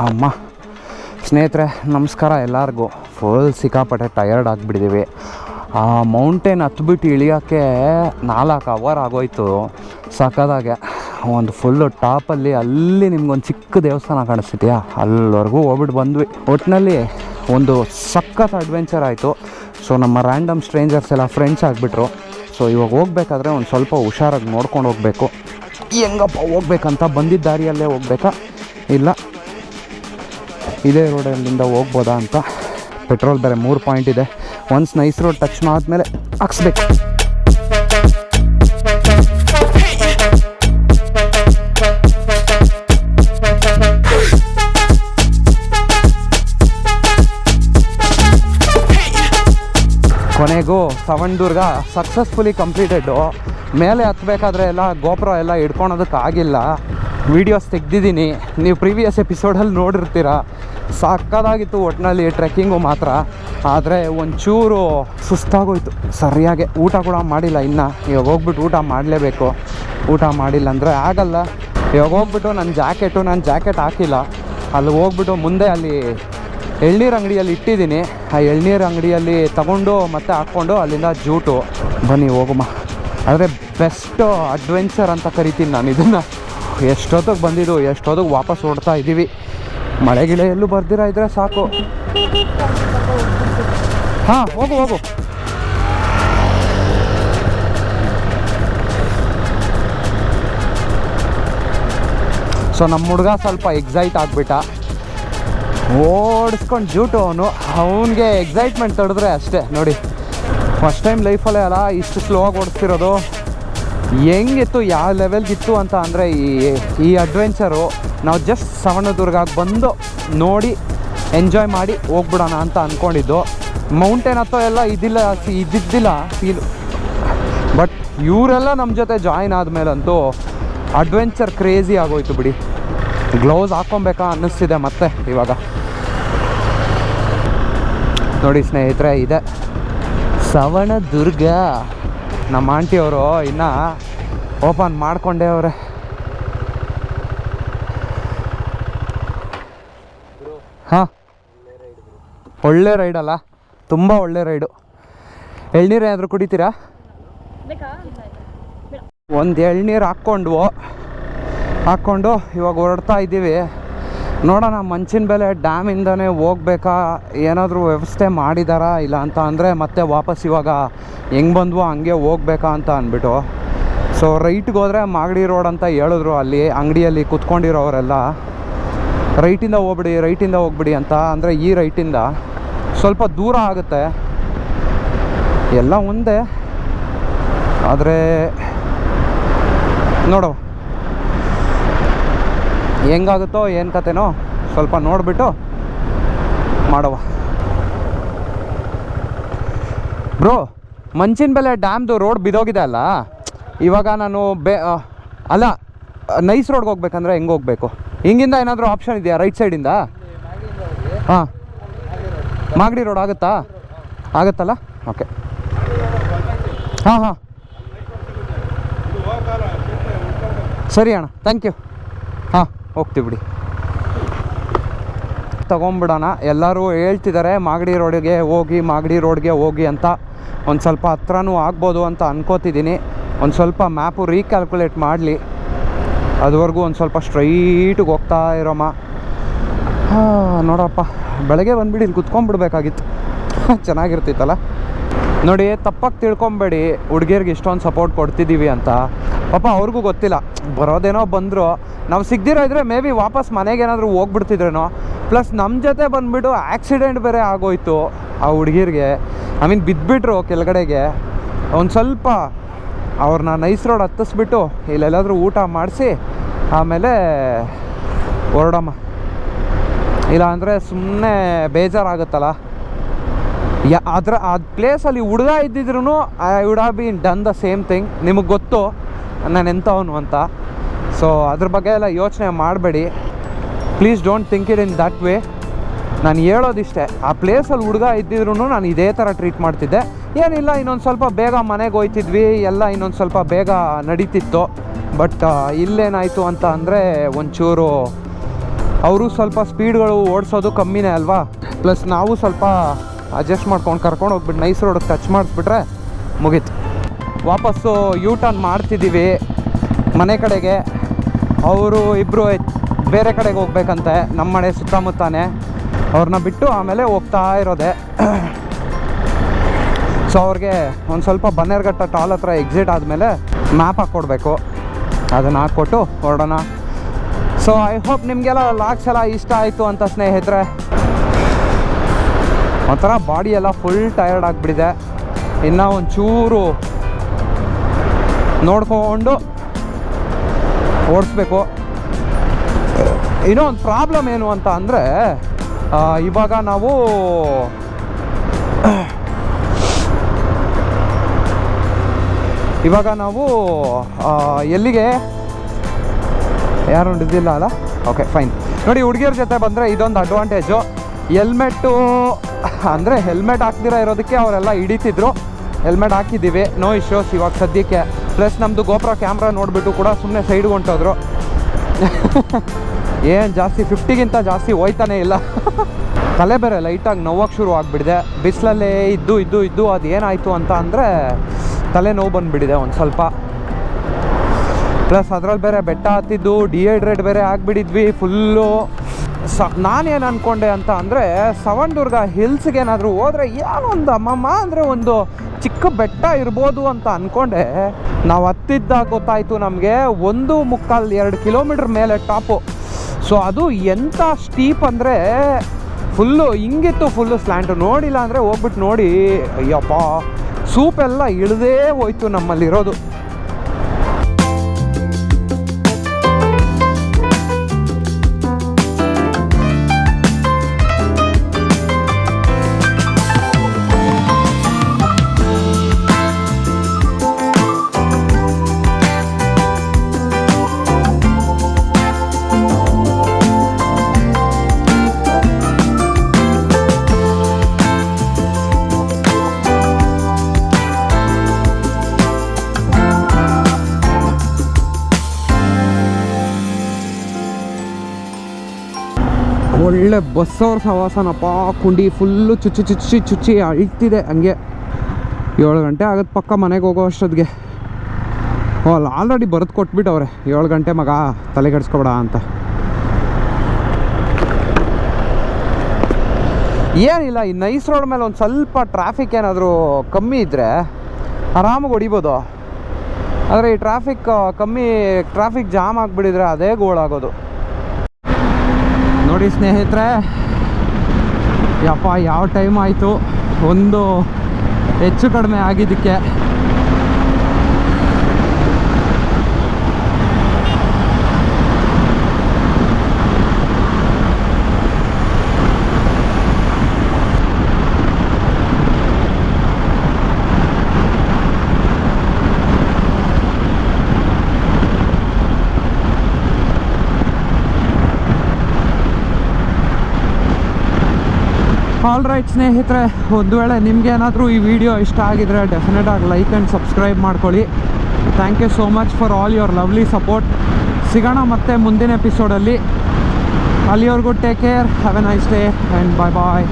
ಅಮ್ಮ ಸ್ನೇಹಿತರೆ ನಮಸ್ಕಾರ ಎಲ್ಲರಿಗೂ. ಫುಲ್ ಸಿಕ್ಕಾಪಟ್ಟೆ ಟಯರ್ಡ್ ಆಗಿಬಿಟ್ಟಿದ್ದೀವಿ. ಆ ಮೌಂಟೇನ್ ಹತ್ಬಿಟ್ಟು ಇಳಿಯೋಕ್ಕೆ 4 ಅವರ್ ಆಗೋಯ್ತು. ಸಕ್ಕದಾಗೆ ಒಂದು ಫುಲ್ಲು ಟಾಪಲ್ಲಿ ಅಲ್ಲಿ ನಿಮ್ಗೊಂದು ಚಿಕ್ಕ ದೇವಸ್ಥಾನ ಕಾಣಿಸ್ತಿದೆಯಾ, ಅಲ್ಲಿವರೆಗೂ ಹೋಗ್ಬಿಟ್ಟು ಬಂದ್ವಿ. ಒಟ್ಟಿನಲ್ಲಿ ಒಂದು ಸಖತ್ ಅಡ್ವೆಂಚರ್ ಆಯಿತು. ಸೊ ನಮ್ಮ ರ್ಯಾಂಡಮ್ ಸ್ಟ್ರೇಂಜರ್ಸ್ ಎಲ್ಲ ಫ್ರೆಂಡ್ಸ್ ಆಗಿಬಿಟ್ರು. ಸೊ ಇವಾಗ ಹೋಗ್ಬೇಕಾದ್ರೆ ಒಂದು ಸ್ವಲ್ಪ ಹುಷಾರಾಗಿ ನೋಡ್ಕೊಂಡು ಹೋಗಬೇಕು. ಹೆಂಗಪ್ಪ ಹೋಗ್ಬೇಕಂತ ಬಂದಿದ್ದ ದಾರಿಯಲ್ಲೇ ಹೋಗ್ಬೇಕಾ ಇಲ್ಲ ಇದೇ ರೋಡಲ್ಲಿಂದ ಹೋಗ್ಬೋದಾ ಅಂತ. ಪೆಟ್ರೋಲ್ ಬೇರೆ 3 ಪಾಯಿಂಟ್ ಇದೆ. ಒನ್ಸ್ ನೈಸ್ ರೋಡ್ ಟಚ್ ಮಾಡಿದ್ಮೇಲೆ ಹಾಕ್ಸ್ಬೇಕು. ಕೊನೆಗೂ ಸವಣದುರ್ಗ ಸಕ್ಸಸ್ಫುಲಿ ಕಂಪ್ಲೀಟೆಡ್ಡು. ಮೇಲೆ ಹತ್ತಬೇಕಾದ್ರೆ ಎಲ್ಲ GoPro ಎಲ್ಲ ಹಿಡ್ಕೊಳೋದಕ್ಕಾಗಿಲ್ಲ. ವೀಡಿಯೋಸ್ ತೆಗ್ದಿದ್ದೀನಿ, ನೀವು ಪ್ರೀವಿಯಸ್ ಎಪಿಸೋಡಲ್ಲಿ ನೋಡಿರ್ತೀರ. ಸಕ್ಕದಾಗಿತ್ತು ಒಟ್ಟಿನಲ್ಲಿ ಟ್ರೆಕ್ಕಿಂಗು ಮಾತ್ರ. ಆದರೆ ಒಂಚೂರು ಸುಸ್ತಾಗೋಯ್ತು ಸರಿಯಾಗಿ. ಊಟ ಕೂಡ ಮಾಡಿಲ್ಲ ಇನ್ನು. ಇವಾಗ ಹೋಗ್ಬಿಟ್ಟು ಊಟ ಮಾಡಲೇಬೇಕು. ಊಟ ಮಾಡಿಲ್ಲ ಅಂದರೆ ಆಗಲ್ಲ. ಇವಾಗ ಹೋಗ್ಬಿಟ್ಟು ನನ್ನ ಜಾಕೆಟ್ ಹಾಕಿಲ್ಲ. ಅಲ್ಲಿ ಹೋಗ್ಬಿಟ್ಟು ಮುಂದೆ ಅಲ್ಲಿ ಎಳ್ನೀರು ಅಂಗಡಿಯಲ್ಲಿ ಇಟ್ಟಿದ್ದೀನಿ. ಆ ಎಳ್ನೀರು ಅಂಗಡಿಯಲ್ಲಿ ತಗೊಂಡು ಮತ್ತೆ ಹಾಕ್ಕೊಂಡು ಅಲ್ಲಿಂದ ಜೂಟು ಬನ್ನಿ ಹೋಗಮ್ಮ. ಆದರೆ ಬೆಸ್ಟ್ ಅಡ್ವೆಂಚರ್ ಅಂತ ಕರಿತೀನಿ ನಾನು ಇದನ್ನು. ಎಷ್ಟೊತ್ತಿಗೆ ಬಂದಿದ್ದು, ಎಷ್ಟೊತ್ತಿಗೆ ವಾಪಸ್ ಓಡ್ತಾ ಇದ್ದೀವಿ. ಮಳೆ ಗಿಳೆ ಎಲ್ಲೂ ಬರ್ದಿರ ಇದ್ರೆ ಸಾಕು. ಹಾಂ ಹೋಗು. ಸೊ ನಮ್ಮ ಹುಡುಗ ಸ್ವಲ್ಪ ಎಕ್ಸೈಟ್ ಆಗಿಬಿಟ್ಟ. ಓಡಿಸ್ಕೊಂಡು ಜೂಟು ಅವನಿಗೆ ಎಕ್ಸೈಟ್ಮೆಂಟ್ ತಡೆದ್ರೆ ಅಷ್ಟೇ ನೋಡಿ. ಫಸ್ಟ್ ಟೈಮ್ ಲೈಫಲ್ಲೇ ಅಲ್ಲ ಇಷ್ಟು ಸ್ಲೋ ಆಗಿ ಓಡಿಸ್ತಿರೋದು. ಹೆಂಗಿತ್ತು, ಯಾವ ಲೆವೆಲ್ಗಿತ್ತು ಅಂತ ಅಂದರೆ ಈ ಅಡ್ವೆಂಚರು ನಾವು ಜಸ್ಟ್ ಸವಣದುರ್ಗಕ್ಕೆ ಬಂದು ನೋಡಿ ಎಂಜಾಯ್ ಮಾಡಿ ಹೋಗ್ಬಿಡೋಣ ಅಂತ ಅಂದ್ಕೊಂಡಿದ್ದು. ಮೌಂಟೇನ್ ಹತ್ತೋ ಎಲ್ಲ ಇದ್ದಿದ್ದಿಲ್ಲ ಫೀಲು. ಬಟ್ ಇವರೆಲ್ಲ ನಮ್ಮ ಜೊತೆ ಜಾಯಿನ್ ಆದಮೇಲಂತೂ ಅಡ್ವೆಂಚರ್ ಕ್ರೇಜಿ ಆಗೋಯ್ತು ಬಿಡಿ. ಗ್ಲೌಸ್ ಹಾಕ್ಕೊಬೇಕಾ ಅನ್ನಿಸ್ತಿದೆ ಮತ್ತೆ ಇವಾಗ. ನೋಡಿ ಸ್ನೇಹಿತರೆ, ಇದೆ ಸವಣದುರ್ಗ. ನಮ್ಮ ಆಂಟಿಯವರು ಇನ್ನೂ ಓಪನ್ ಮಾಡ್ಕೊಂಡೇ ಅವರೇ. ಹಾಂ, ಒಳ್ಳೆ ರೈಡಲ್ಲ, ತುಂಬ ಒಳ್ಳೆ ರೈಡು. ಎಳ್ನೀರು ಏನಾದರೂ ಕುಡಿತೀರಾ? ಒಂದು ಎಳ್ನೀರು ಹಾಕ್ಕೊಂಡು ಇವಾಗ ಹೊರಡ್ತಾ ಇದ್ದೀವಿ. ನೋಡೋಣ ಮಂಚಿನ ಬೆಲೆ ಡ್ಯಾಮಿಂದನೇ ಹೋಗ್ಬೇಕಾ, ಏನಾದರೂ ವ್ಯವಸ್ಥೆ ಮಾಡಿದಾರಾ ಇಲ್ಲ ಅಂತ ಅಂದರೆ ಮತ್ತೆ ವಾಪಸ್ ಇವಾಗ ಹೆಂಗೆ ಬಂದ್ವೋ ಹಂಗೆ ಹೋಗ್ಬೇಕಾ ಅಂತ ಅಂದ್ಬಿಟ್ಟು. ಸೊ ರೈಟ್ಗೆ ಹೋದರೆ ಮಾಗಡಿ ರೋಡ್ ಅಂತ ಹೇಳಿದ್ರು ಅಲ್ಲಿ ಅಂಗಡಿಯಲ್ಲಿ ಕುತ್ಕೊಂಡಿರೋರೆಲ್ಲ. ರೈಟಿಂದ ಹೋಗ್ಬಿಡಿ ಅಂತ. ಅಂದರೆ ಈ ರೈಟಿಂದ ಸ್ವಲ್ಪ ದೂರ ಆಗುತ್ತೆ, ಎಲ್ಲ ಒಂದೇ. ಆದರೆ ನೋಡು ಹೆಂಗಾಗುತ್ತೋ ಏನು ಕತೆನೋ ಸ್ವಲ್ಪ ನೋಡಿಬಿಟ್ಟು ಮಾಡವ. ಬ್ರೋ, ಮಂಚಿನ ಬೆಲೆ ಡ್ಯಾಮ್ದು ರೋಡ್ ಬಿದೋಗಿದೆ ಅಲ್ಲ, ಇವಾಗ ನಾನು ಅಲ್ಲ ನೈಸ್ ರೋಡ್ಗೆ ಹೋಗ್ಬೇಕಂದ್ರೆ ಹೆಂಗೆ ಹೋಗ್ಬೇಕು? ಹಿಂಗಿಂದ ಏನಾದರೂ ಆಪ್ಷನ್ ಇದೆಯಾ ರೈಟ್ ಸೈಡಿಂದ? ಹಾಂ, ಮಾಗಡಿ ರೋಡ್ ಆಗುತ್ತಲ್ಲ? ಓಕೆ. ಹಾಂ ಸರಿ ಅಣ್ಣ, ಥ್ಯಾಂಕ್ ಯು. ಹಾಂ, ಹೋಗ್ತೀವಿ ಬಿಡಿ. ತೊಗೊಂಬಿಡೋಣ. ಎಲ್ಲರೂ ಹೇಳ್ತಿದ್ದಾರೆ ಮಾಗಡಿ ರೋಡ್ಗೆ ಹೋಗಿ ಅಂತ. ಒಂದು ಸ್ವಲ್ಪ ಹತ್ರನೂ ಆಗ್ಬೋದು ಅಂತ ಅನ್ಕೋತಿದ್ದೀನಿ. ಒಂದು ಸ್ವಲ್ಪ ಮ್ಯಾಪು ರೀಕ್ಯಾಲ್ಕುಲೇಟ್ ಮಾಡಲಿ. ಅದುವರೆಗೂ ಒಂದು ಸ್ವಲ್ಪ ಸ್ಟ್ರೈಟಿಗೆ ಹೋಗ್ತಾ ಇರೋಮ್ಮ. ನೋಡಪ್ಪ, ಬೆಳಗ್ಗೆ ಬಂದುಬಿಡಿ ಇಲ್ಲಿ ಕುತ್ಕೊಂಡ್ಬಿಡ್ಬೇಕಾಗಿತ್ತು, ಚೆನ್ನಾಗಿರ್ತಿತ್ತಲ್ಲ. ನೋಡಿ, ತಪ್ಪಾಗಿ ತಿಳ್ಕೊಬೇಡಿ ಹುಡುಗಿಯರಿಗೆ ಇಷ್ಟೊಂದು ಸಪೋರ್ಟ್ ಕೊಡ್ತಿದ್ದೀವಿ ಅಂತ. ಪಾಪ ಅವ್ರಿಗೂ ಗೊತ್ತಿಲ್ಲ, ಬರೋದೇನೋ ಬಂದರು. ನಾವು ಸಿಗದಿರೋ ಇದ್ದರೆ ಮೇ ಬಿ ವಾಪಸ್ ಮನೆಗೇನಾದರೂ ಹೋಗ್ಬಿಡ್ತಿದ್ರೇನೋ. ಪ್ಲಸ್ ನಮ್ಮ ಜೊತೆ ಬಂದುಬಿಟ್ಟು ಆಕ್ಸಿಡೆಂಟ್ ಬೇರೆ ಆಗೋಯ್ತು ಆ ಹುಡುಗಿರಿಗೆ. ಬಿದ್ದುಬಿಟ್ರು ಕೆಳಗಡೆಗೆ. ಒಂದು ಸ್ವಲ್ಪ ಅವ್ರನ್ನ ನೈಸ್ ರೋಡ್ ಹತ್ತಿಸ್ಬಿಟ್ಟು ಇಲ್ಲೆಲ್ಲಾದರೂ ಊಟ ಮಾಡಿಸಿ ಆಮೇಲೆ ಹೊರಡಮ್ಮ. ಇಲ್ಲ ಅಂದರೆ ಸುಮ್ಮನೆ ಬೇಜಾರಾಗುತ್ತಲ್ಲ. ಆ ಪ್ಲೇಸಲ್ಲಿ ಹುಡುಗ ಇದ್ದಿದ್ರು I would have been done the same thing. ನಿಮಗೆ ಗೊತ್ತು ನಾನು ಎಂಥವನು ಅಂತ. ಸೊ ಅದ್ರ ಬಗ್ಗೆ ಎಲ್ಲ ಯೋಚನೆ ಮಾಡಬೇಡಿ, please don't think it in that way. ನಾನು ಹೇಳೋದಿಷ್ಟೇ, ಆ ಪ್ಲೇಸಲ್ಲಿ ಹುಡುಗ ಇದ್ದಿದ್ರು ನಾನು ಇದೇ ಥರ ಟ್ರೀಟ್ ಮಾಡ್ತಿದ್ದೆ. ಏನಿಲ್ಲ, ಇನ್ನೊಂದು ಸ್ವಲ್ಪ ಬೇಗ ಮನೆಗೆ ಹೋಯ್ತಿದ್ವಿ, ಎಲ್ಲ ಇನ್ನೊಂದು ಸ್ವಲ್ಪ ಬೇಗ ನಡೀತಿತ್ತು. ಬಟ್ ಇಲ್ಲೇನಾಯಿತು ಅಂತ ಅಂದರೆ ಒಂಚೂರು ಅವರು ಸ್ವಲ್ಪ ಸ್ಪೀಡ್ಗಳು ಓಡಿಸೋದು ಕಮ್ಮಿನೇ ಅಲ್ವಾ. ಪ್ಲಸ್ ನಾವು ಸ್ವಲ್ಪ ಅಡ್ಜಸ್ಟ್ ಮಾಡ್ಕೊಂಡು ಕರ್ಕೊಂಡು ಹೋಗ್ಬಿಟ್ಟು ನೈಸ್ ರೋಡಿಗೆ ಟಚ್ ಮಾಡಿಸ್ಬಿಟ್ರೆ ಮುಗೀತು. ವಾಪಸ್ಸು ಯೂ ಟರ್ನ್ ಮಾಡ್ತಿದ್ದೀವಿ ಮನೆ ಕಡೆಗೆ. ಅವರು ಇಬ್ಬರು ಬೇರೆ ಕಡೆಗೆ ಹೋಗ್ಬೇಕಂತೆ, ನಮ್ಮ ಮನೆ ಸುತ್ತಮುತ್ತಾನೆ. ಅವ್ರನ್ನ ಬಿಟ್ಟು ಆಮೇಲೆ ಹೋಗ್ತಾ ಇರೋದೆ. ಸೊ ಅವ್ರಿಗೆ ಒಂದು ಸ್ವಲ್ಪ ಬನ್ನೇರ್ಘಟ್ಟ ಟಾಲ್ ಹತ್ರ ಎಕ್ಸಿಟ್ ಆದಮೇಲೆ ಮ್ಯಾಪ್ ಹಾಕ್ಕೊಡ್ಬೇಕು, ಅದನ್ನು ಹಾಕ್ಕೊಟ್ಟು ಹೊರಡೋಣ. ಸೊ ಐ ಹೋಪ್ ನಿಮಗೆಲ್ಲ ಲಾಗ್ಸ್ ಎಲ್ಲ ಇಷ್ಟ ಆಯಿತು ಅಂತ ಸ್ನೇಹಿತರೆ. ಒಂಥರ ಬಾಡಿ ಎಲ್ಲ ಫುಲ್ ಟಯರ್ಡ್ ಆಗಿಬಿಟ್ಟಿದೆ. ಇನ್ನೂ ಒಂಚೂರು ನೋಡ್ಕೊಂಡು ಓಡಿಸ್ಬೇಕು. ಇನ್ನೂ ಒಂದು ಪ್ರಾಬ್ಲಮ್ ಏನು ಅಂತ ಅಂದರೆ, ಇವಾಗ ನಾವು ಎಲ್ಲಿಗೆ ಯಾರು ಹಿಡಿದಿಲ್ಲ ಅಲ್ಲ. Okay fine. ನೋಡಿ, ಹುಡುಗಿಯರ ಜೊತೆ ಬಂದರೆ ಇದೊಂದು ಅಡ್ವಾಂಟೇಜು. ಹೆಲ್ಮೆಟ್ಟು ಅಂದರೆ ಹೆಲ್ಮೆಟ್ ಹಾಕ್ದಿರ ಇರೋದಕ್ಕೆ ಅವರೆಲ್ಲ ಹಿಡಿತಿದ್ರು. ಹೆಲ್ಮೆಟ್ ಹಾಕಿದ್ದೀವಿ, ನೋ ಇಶ್ಯೂಸ್ ಇವಾಗ ಸದ್ಯಕ್ಕೆ. ಪ್ಲಸ್ ನಮ್ಮದು GoPro ಕ್ಯಾಮ್ರಾ ನೋಡಿಬಿಟ್ಟು ಕೂಡ ಸುಮ್ಮನೆ ಸೈಡ್ಗೆ ಹೊಂಟೋದ್ರು. ಏನು ಜಾಸ್ತಿ 50ಗಿಂತ ಜಾಸ್ತಿ ಹೋಯ್ತಾನೆ ಇಲ್ಲ. ತಲೆ ಬೇರೆ ಲೈಟಾಗಿ ನೋವಕ್ಕೆ ಶುರು ಆಗಿಬಿಟ್ಟಿದೆ. ಬಿಸಿಲಲ್ಲೇ ಇದ್ದು ಅದು ಏನಾಯಿತು ಅಂತ ಅಂದರೆ ತಲೆ ನೋವು ಬಂದುಬಿಟ್ಟಿದೆ ಒಂದು ಸ್ವಲ್ಪ. ಪ್ಲಸ್ ಅದರಲ್ಲಿ ಬೇರೆ ಬೆಟ್ಟ ಹತ್ತಿದ್ದು ಡಿಹೈಡ್ರೇಟ್ ಬೇರೆ ಆಗಿಬಿಟ್ಟಿದ್ವಿ ಫುಲ್ಲು. ನಾನೇನು ಅಂದ್ಕೊಂಡೆ ಅಂತ ಅಂದರೆ, ಸವಣದುರ್ಗ ಹಿಲ್ಸ್ಗೆ ಏನಾದರೂ ಹೋದರೆ ಏನೊಂದು ಅಮ್ಮಮ್ಮ ಅಂದರೆ ಒಂದು ಚಿಕ್ಕ ಬೆಟ್ಟ ಇರ್ಬೋದು ಅಂತ ಅಂದ್ಕೊಂಡೆ. ನಾವು ಹತ್ತಿದ್ದಾಗ ಗೊತ್ತಾಯಿತು ನಮಗೆ 1.25-2 ಕಿಲೋಮೀಟ್ರ್ ಮೇಲೆ ಟಾಪು. ಸೊ ಅದು ಎಂಥ ಸ್ಟೀಪ್ ಅಂದರೆ ಫುಲ್ಲು ಹಿಂಗಿತ್ತು, ಫುಲ್ಲು ಸ್ಲ್ಯಾಂಟು. ನೋಡಿಲ್ಲ ಅಂದರೆ ಹೋಗ್ಬಿಟ್ಟು ನೋಡಿ, ಅಯ್ಯಪ್ಪ ಸೂಪೆಲ್ಲ ಇಳಿದೇ ಹೋಯ್ತು ನಮ್ಮಲ್ಲಿರೋದು. ಒಳ್ಳೆ ಬಸ್ಸವ್ರ ಸವಾಸನಪ್ಪ. ಕುಂಡಿ ಫುಲ್ಲು ಚುಚ್ಚಿ ಅಳ್ತಿದೆ ಹಂಗೆ. 7 ಗಂಟೆ ಆಗುತ್ತೆ ಪಕ್ಕ ಮನೆಗೆ ಹೋಗೋ ಅಷ್ಟೊತ್ತಿಗೆ. ಅಲ್ಲಿ ಆಲ್ರೆಡಿ ಬರೆದು ಕೊಟ್ಬಿಟ್ಟವ್ರೆ, 7 ಗಂಟೆ ಮಗ ತಲೆ ಕೆಡಿಸ್ಕೊಬೇಡ ಅಂತ. ಏನಿಲ್ಲ, ಈ ನೈಸ್ ರೋಡ್ ಮೇಲೆ ಒಂದು ಸ್ವಲ್ಪ ಟ್ರಾಫಿಕ್ ಏನಾದರೂ ಕಮ್ಮಿ ಇದ್ದರೆ ಆರಾಮಾಗಿ ಹೊಡಿಬೋದು. ಆದರೆ ಈ ಟ್ರಾಫಿಕ್ ಜಾಮ್ ಆಗಿಬಿಟ್ಟಿದ್ರೆ ಅದೇ ಗೋಳಾಗೋದು. ನೋಡಿ ಸ್ನೇಹಿತರೆ, ಯಪ್ಪ ಯಾವ ಟೈಮ್ ಆಯಿತು ಒಂದು ಹೆಚ್ಚು ಕಡಿಮೆ ಆಗಿದ್ದಕ್ಕೆ. ಆಲ್ ರೈಟ್ ಸ್ನೇಹಿತರೆ, ಒಂದು ವೇಳೆ ನಿಮಗೇನಾದರೂ ಈ ವಿಡಿಯೋ ಇಷ್ಟ ಆಗಿದ್ರೆ ಡೆಫಿನೆಟಾಗಿ ಲೈಕ್ ಆ್ಯಂಡ್ ಸಬ್ಸ್ಕ್ರೈಬ್ ಮಾಡ್ಕೊಳ್ಳಿ. Thank you so much for all your lovely support. ಸಿಗೋಣ ಮತ್ತೆ ಮುಂದಿನ ಎಪಿಸೋಡಲ್ಲಿ. ಅಲ್ಲಿವರೆಗೂ take care, have a nice day and bye bye.